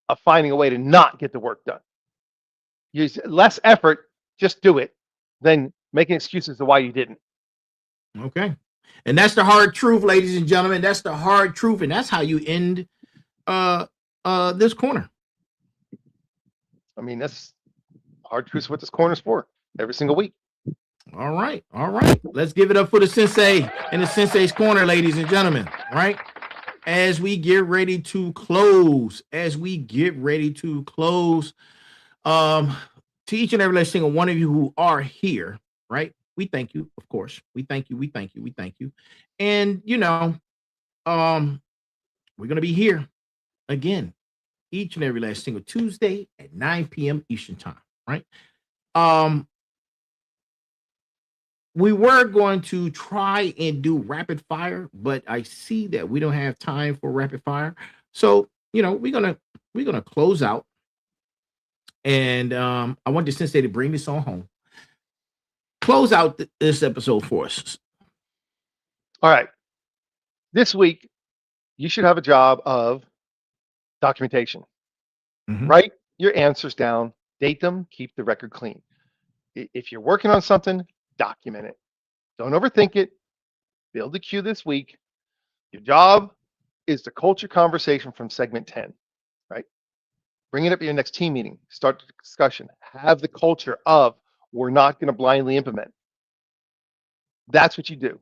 of finding a way to not get the work done. Use less effort, just do it, than making excuses to why you didn't. Okay. And that's the hard truth, ladies and gentlemen. That's the hard truth. And that's how you end this corner. I mean, that's hard truth. What this corner's for every single week. All right. Let's give it up for the Sensei and the Sensei's corner, ladies and gentlemen. Right. As we get ready to close, to each and every single one of you who are here, right? We thank you, of course. We thank you. And you know, we're gonna be here again each and every last single Tuesday at 9 p.m. Eastern time, right? We were going to try and do rapid fire, but I see that we don't have time for rapid fire. So, you know, we're gonna close out. And I want the Sensei to bring this on home. Close out this episode for us. All right. This week, you should have a job of documentation. Write your answers down, date them, keep the record clean. If you're working on something, document it. Don't overthink it. Build a queue this week. Your job is the culture conversation from segment 10, right? Bring it up at your next team meeting. Start the discussion. Have the culture of we're not going to blindly implement. That's what you do.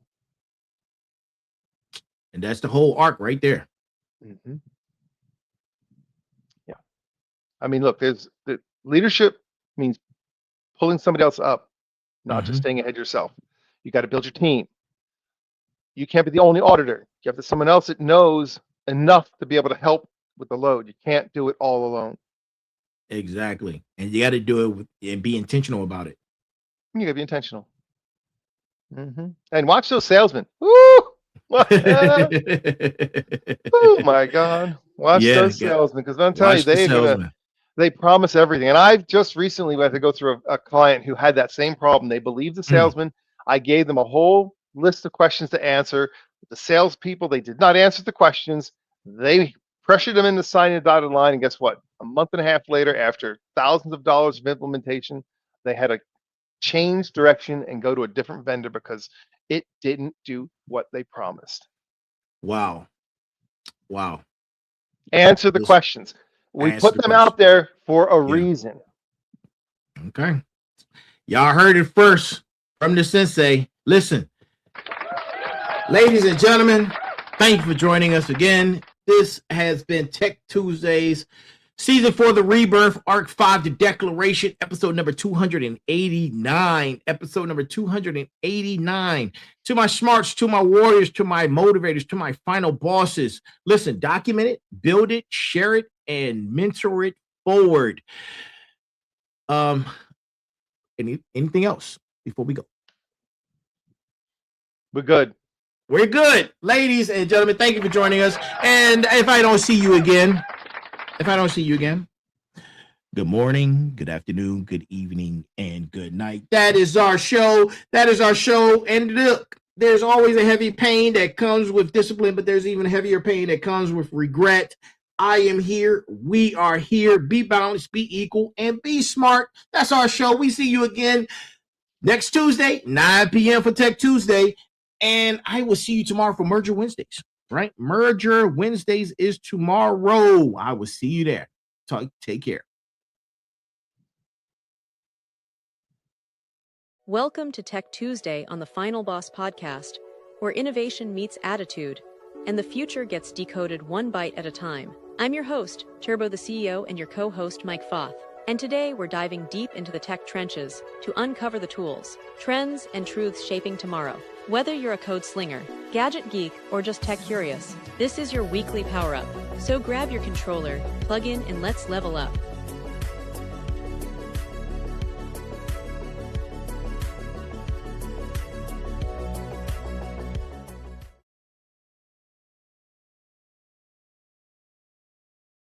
And that's the whole arc right there. Yeah. I mean, look, the leadership means pulling somebody else up, not just staying ahead yourself. You got to build your team. You can't be the only auditor. You have to someone else that knows enough to be able to help with the load. You can't do it all alone. Exactly. And you got to do it and be intentional about it. You got to be intentional. And watch those salesmen. Woo! Oh my God. Watch those salesmen, because I'm telling you, they promise everything. And I've just recently had to go through a client who had that same problem. They believed the salesman. I gave them a whole list of questions to answer. The salespeople, they did not answer the questions. They pressured them into signing a dotted line. And guess what? A month and a half later, after thousands of dollars of implementation, they had to change direction and go to a different vendor because it didn't do what they promised. Wow. Answer the questions. We put them out there for a reason. Okay. Y'all heard it first from the Sensei. Listen, ladies and gentlemen, thank you for joining us again. This has been Tech Tuesdays, Season 4, The Rebirth, Arc 5, The Declaration, episode number 289. Episode number 289. To my smarts, to my warriors, to my motivators, to my final bosses. Listen, document it, build it, share it, and mentor it forward. Anything else before we go? We're good. We're good. Ladies and gentlemen, thank you for joining us. And if I don't see you again, good morning, good afternoon, good evening, and good night. That is our show. And look, there's always a heavy pain that comes with discipline, but there's even heavier pain that comes with regret. I am here. We are here. Be balanced, be equal, and be smart. That's our show. We see you again next Tuesday, 9 p.m. for Tech Tuesday. And I will see you tomorrow for Merger Wednesdays, right? Merger Wednesdays is tomorrow. I will see you there. Take care. Welcome to Tech Tuesday on the Final Boss podcast, where innovation meets attitude and the future gets decoded one bite at a time. I'm your host, Turbo the CEO, and your co-host, Mike Foth. And today we're diving deep into the tech trenches to uncover the tools, trends, and truths shaping tomorrow. Whether you're a code slinger, gadget geek, or just tech curious, this is your weekly power-up. So grab your controller, plug in, and let's level up.